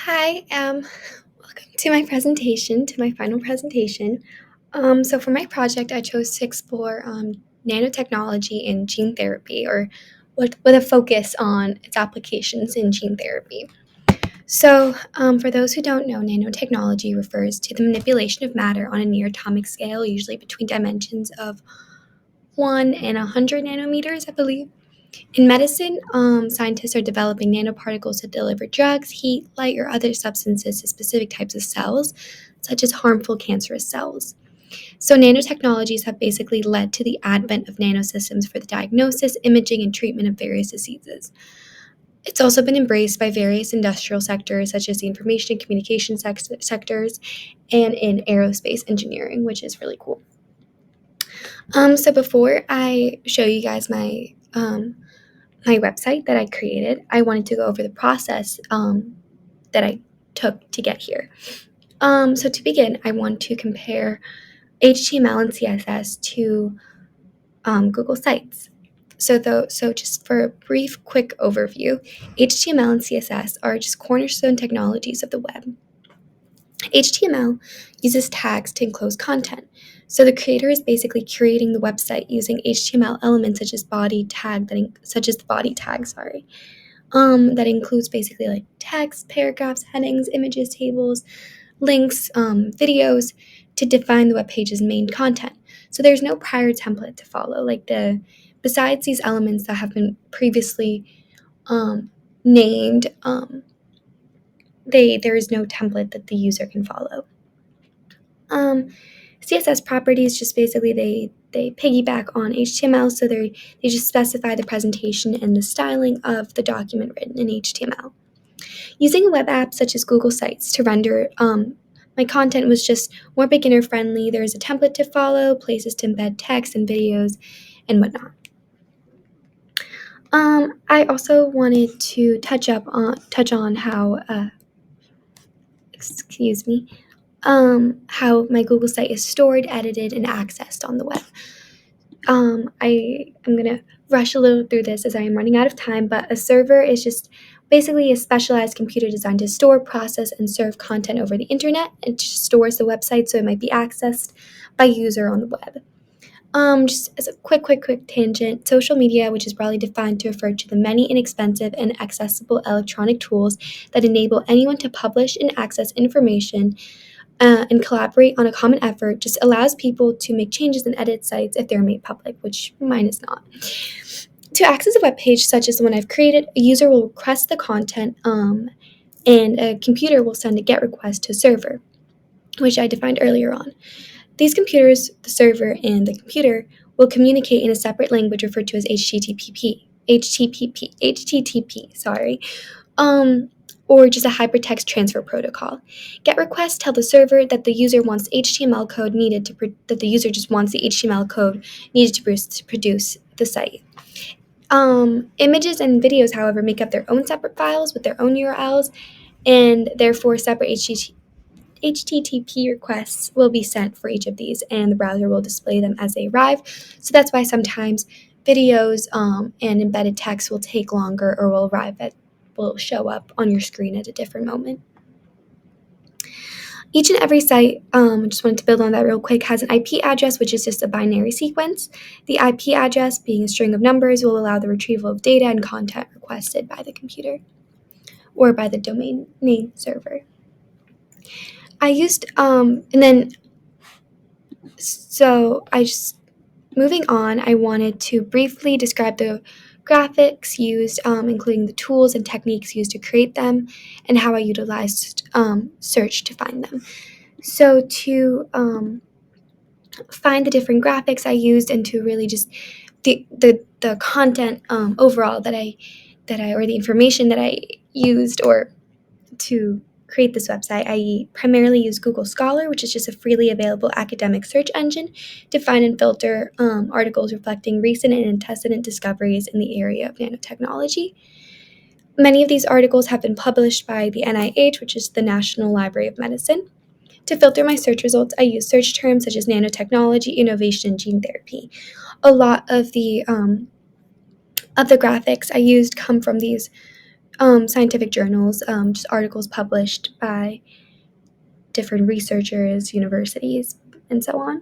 Hi, welcome to my presentation, to my final presentation. So for my project, I chose to explore nanotechnology in gene therapy, or with a focus on its applications in gene therapy. So, for those who don't know, nanotechnology refers to the manipulation of matter on a near atomic scale, usually between dimensions of 1 and 100 nanometers, I believe. In medicine, scientists are developing nanoparticles to deliver drugs, heat, light, or other substances to specific types of cells, such as harmful cancerous cells. So, nanotechnologies have basically led to the advent of nanosystems for the diagnosis, imaging, and treatment of various diseases. It's also been embraced by various industrial sectors, such as the information and communication sectors, and in aerospace engineering, which is really cool. So, before I show you guys my website that I created, I wanted to go over the process that I took to get here. So to begin, I want to compare HTML and CSS to Google Sites. So just for a brief, quick overview, HTML and CSS are just cornerstone technologies of the web. HTML uses tags to enclose content. So the creator is basically curating the website using HTML elements such as the body tag, that includes basically like text, paragraphs, headings, images, tables, links, videos to define the web page's main content. So there's no prior template to follow. Besides these elements that have been previously named, there is no template that the user can follow. CSS properties just basically they piggyback on HTML, so they just specify the presentation and the styling of the document written in HTML. Using a web app such as Google Sites to render my content was just more beginner friendly. There's a template to follow, places to embed text and videos, and whatnot. I also wanted to touch on how excuse me how my Google site is stored, edited, and accessed on the web. I am gonna rush a little through this as I am running out of time, but a server is just basically a specialized computer designed to store, process, and serve content over the internet. It just stores the website so it might be accessed by user on the web. Just as a quick tangent, social media, which is broadly defined to refer to the many inexpensive and accessible electronic tools that enable anyone to publish and access information and collaborate on a common effort, just allows people to make changes and edit sites if they're made public, which mine is not. To access a web page such as the one I've created, a user will request the content, and a computer will send a GET request to a server, which I defined earlier on. These computers, the server and the computer, will communicate in a separate language referred to as HTTP, or just a hypertext transfer protocol. GET requests tell the server that the user wants HTML code needed that the user just wants the HTML code needed to produce the site. Images and videos, however, make up their own separate files with their own URLs, and therefore separate HTTP requests will be sent for each of these, and the browser will display them as they arrive. So that's why sometimes videos and embedded text will take longer or will show up on your screen at a different moment. Each and every site, just wanted to build on that real quick, has an IP address, which is just a binary sequence. The IP address, being a string of numbers, will allow the retrieval of data and content requested by the computer or by the domain name server. Moving on, I wanted to briefly describe the graphics used, including the tools and techniques used to create them, and how I utilized search to find them. So to find the different graphics I used, and to really just the content overall that I or the information that I used or to create this website, I primarily use Google Scholar, which is just a freely available academic search engine to find and filter articles reflecting recent and antecedent discoveries in the area of nanotechnology. Many of these articles have been published by the NIH, which is the National Library of Medicine. To filter my search results, I use search terms such as nanotechnology, innovation, and gene therapy. A lot of the graphics I used come from these scientific journals, just articles published by different researchers, universities, and so on.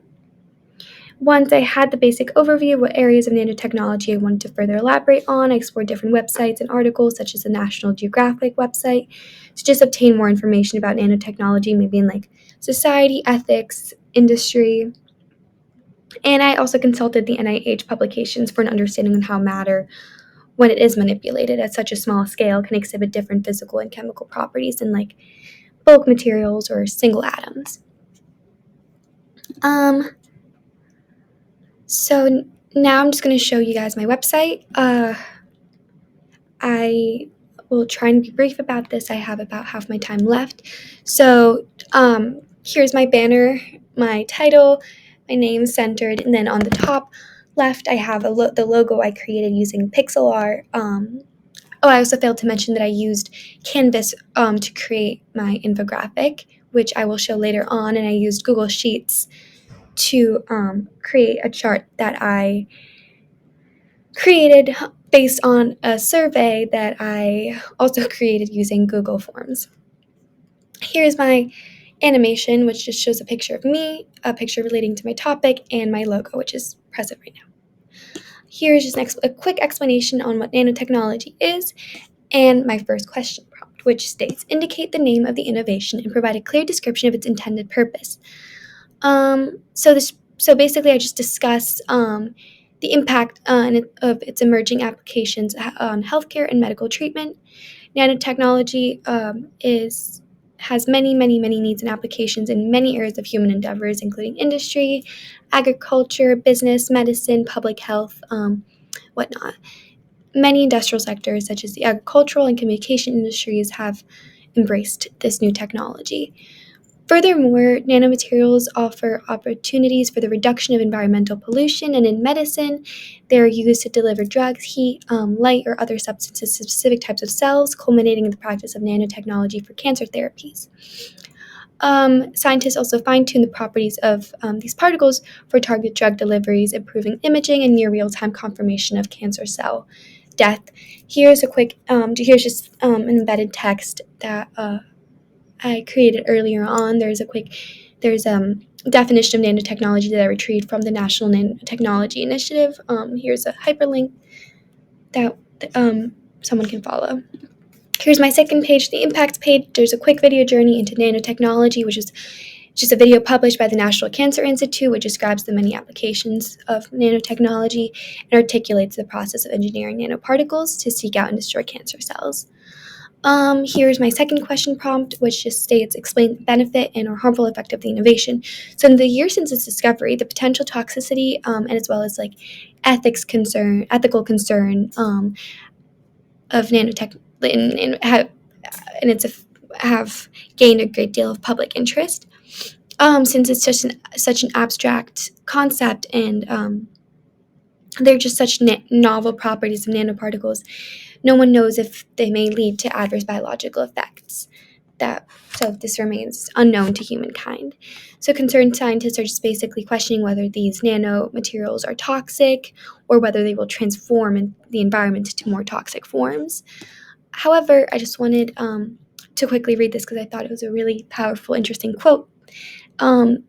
Once I had the basic overview of what areas of nanotechnology I wanted to further elaborate on, I explored different websites and articles, such as the National Geographic website, to just obtain more information about nanotechnology, maybe in like society, ethics, industry. And I also consulted the NIH publications for an understanding on how matter, when it is manipulated at such a small scale, can exhibit different physical and chemical properties than like bulk materials or single atoms. Um, so now I'm just going to show you guys my website. I will try and be brief about this. I have about half my time left. So here's my banner, my title, my name centered, and then on the top left I have the logo I created using pixel art. I also failed to mention that I used Canvas to create my infographic, which I will show later on, and I used Google Sheets to create a chart that I created based on a survey that I also created using Google Forms. Here's my animation, which just shows a picture of me, a picture relating to my topic, and my logo, which is present right now. Here's just a quick explanation on what nanotechnology is, and my first question prompt, which states, indicate the name of the innovation and provide a clear description of its intended purpose. So basically, I just discuss the impact of its emerging applications on healthcare and medical treatment. Nanotechnology has many needs and applications in many areas of human endeavors, including industry, agriculture, business, medicine, public health, whatnot. Many industrial sectors, such as the agricultural and communication industries, have embraced this new technology. Furthermore, nanomaterials offer opportunities for the reduction of environmental pollution, and in medicine, they are used to deliver drugs, heat, light, or other substances to specific types of cells, culminating in the practice of nanotechnology for cancer therapies. Scientists also fine-tune the properties of these particles for targeted drug deliveries, improving imaging and near real-time confirmation of cancer cell death. Here's just an embedded text that I created earlier on. There's definition of nanotechnology that I retrieved from the National Nanotechnology Initiative. Here's a hyperlink that someone can follow. Here's my second page, the impact page. There's a quick video journey into nanotechnology, which is just a video published by the National Cancer Institute, which describes the many applications of nanotechnology and articulates the process of engineering nanoparticles to seek out and destroy cancer cells. Here's my second question prompt, which just states, explain the benefit and or harmful effect of the innovation. So in the years since its discovery, the potential toxicity and as well as like ethical concern of nanotech have gained a great deal of public interest. Since it's such an abstract concept, and they're just such novel properties of nanoparticles, no one knows if they may lead to adverse biological effects. So this remains unknown to humankind. So concerned scientists are just basically questioning whether these nanomaterials are toxic or whether they will transform the environment into more toxic forms. However, I just wanted to quickly read this because I thought it was a really powerful, interesting quote.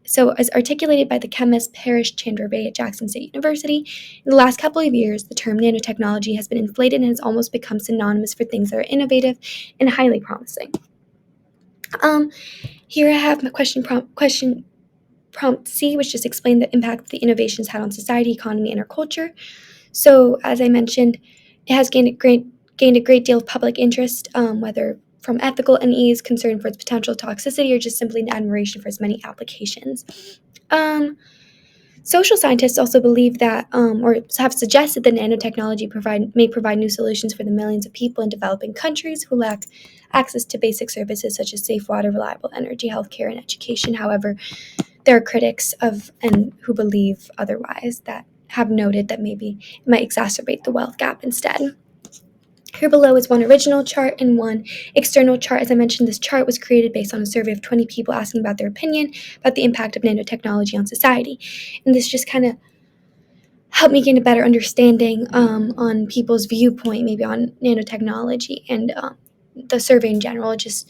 So, as articulated by the chemist Parrish Chandra-Ray at Jackson State University, in the last couple of years, the term nanotechnology has been inflated and has almost become synonymous for things that are innovative and highly promising. Here I have my question prompt C, which just explained the impact the innovations had on society, economy, and our culture. So, as I mentioned, it has gained a great deal of public interest, whether from ethical unease, concern for its potential toxicity, or just simply an admiration for its many applications. Social scientists also believe that, or have suggested that nanotechnology may provide new solutions for the millions of people in developing countries who lack access to basic services such as safe water, reliable energy, healthcare, and education. However, there are critics who believe otherwise, that have noted that maybe it might exacerbate the wealth gap instead. Here below is one original chart and one external chart. As I mentioned, this chart was created based on a survey of 20 people asking about their opinion about the impact of nanotechnology on society. And this just kind of helped me gain a better understanding on people's viewpoint, maybe on nanotechnology, and the survey in general just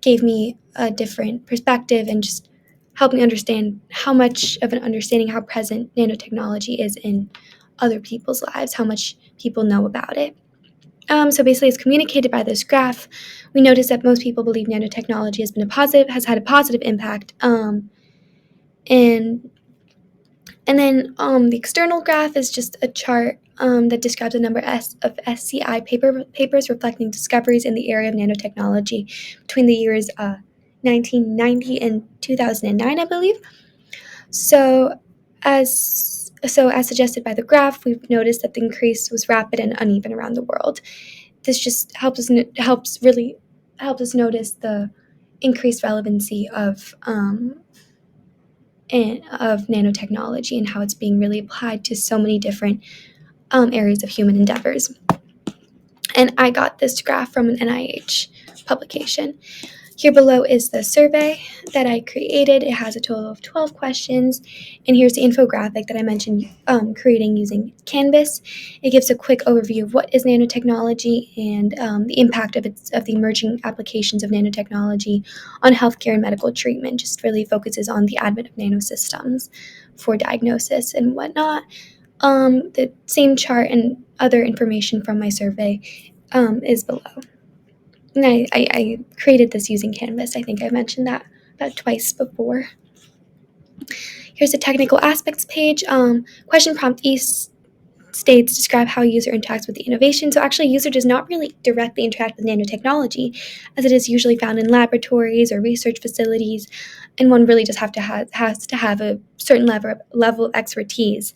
gave me a different perspective and just helped me understand how much of an understanding how present nanotechnology is in other people's lives, how much people know about it. So basically, it's communicated by this graph. We notice that most people believe nanotechnology has had a positive impact, and the external graph is just a chart that describes the number of SCI papers reflecting discoveries in the area of nanotechnology between the years 1990 and 2009, I believe. So as suggested by the graph, we've noticed that the increase was rapid and uneven around the world. This just helps us notice the increased relevancy of nanotechnology and how it's being really applied to so many different areas of human endeavors. And I got this graph from an NIH publication. Here below is the survey that I created. It has a total of 12 questions. And here's the infographic that I mentioned creating using Canvas. It gives a quick overview of what is nanotechnology and the impact of the emerging applications of nanotechnology on healthcare and medical treatment. Just really focuses on the advent of nanosystems for diagnosis and whatnot. The same chart and other information from my survey is below. And I created this using Canvas. I think I mentioned that about twice before. Here's the technical aspects page. Question prompt states describe how a user interacts with the innovation. So actually, a user does not really directly interact with nanotechnology, as it is usually found in laboratories or research facilities, and one really just has to have a certain level of expertise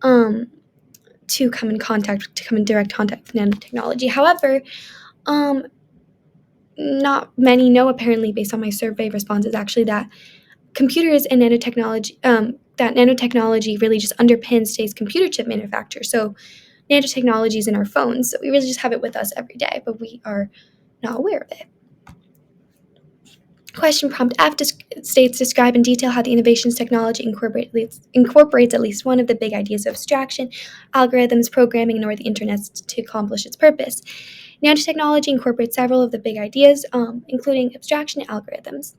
to come in direct contact with nanotechnology. However, not many know, apparently, based on my survey responses, actually, that computers and nanotechnology really just underpins today's computer chip manufacture. So nanotechnology is in our phones. So we really just have it with us every day, but we are not aware of it. Question prompt F states describe in detail how the innovations technology incorporates at least one of the big ideas of abstraction, algorithms, programming, or the internet to accomplish its purpose. Nanotechnology incorporates several of the big ideas, including abstraction and algorithms.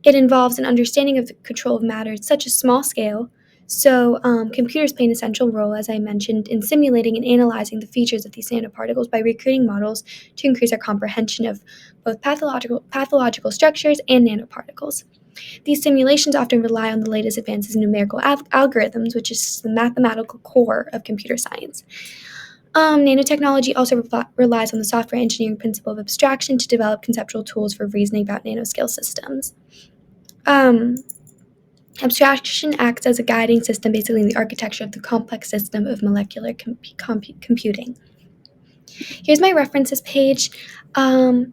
It involves an understanding of the control of matter at such a small scale. So computers play an essential role, as I mentioned, in simulating and analyzing the features of these nanoparticles by recreating models to increase our comprehension of both pathological structures and nanoparticles. These simulations often rely on the latest advances in numerical algorithms, which is the mathematical core of computer science. Nanotechnology also relies on the software engineering principle of abstraction to develop conceptual tools for reasoning about nanoscale systems. Abstraction acts as a guiding system, basically in the architecture of the complex system of molecular computing. Here's my references page. I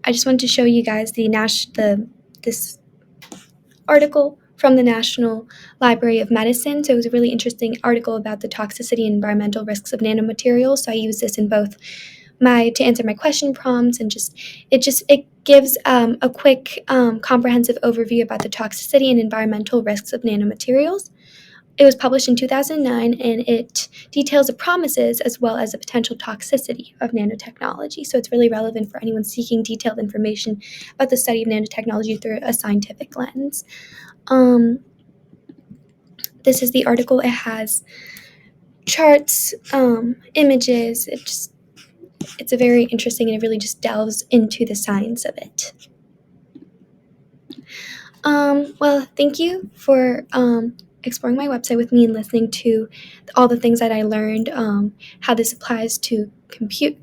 just wanted to show you guys this article from the National Library of Medicine. So it was a really interesting article about the toxicity and environmental risks of nanomaterials. So I use this in both to answer my question prompts, and it gives a quick comprehensive overview about the toxicity and environmental risks of nanomaterials. It was published in 2009, and it details the promises as well as the potential toxicity of nanotechnology. So it's really relevant for anyone seeking detailed information about the study of nanotechnology through a scientific lens. This is the article. It has charts, images. It's a very interesting, and it really just delves into the science of it. Well, thank you for exploring my website with me and listening to all the things that I learned, how this applies to computer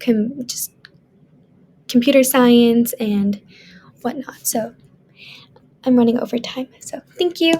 science and whatnot. So I'm running over time, so thank you.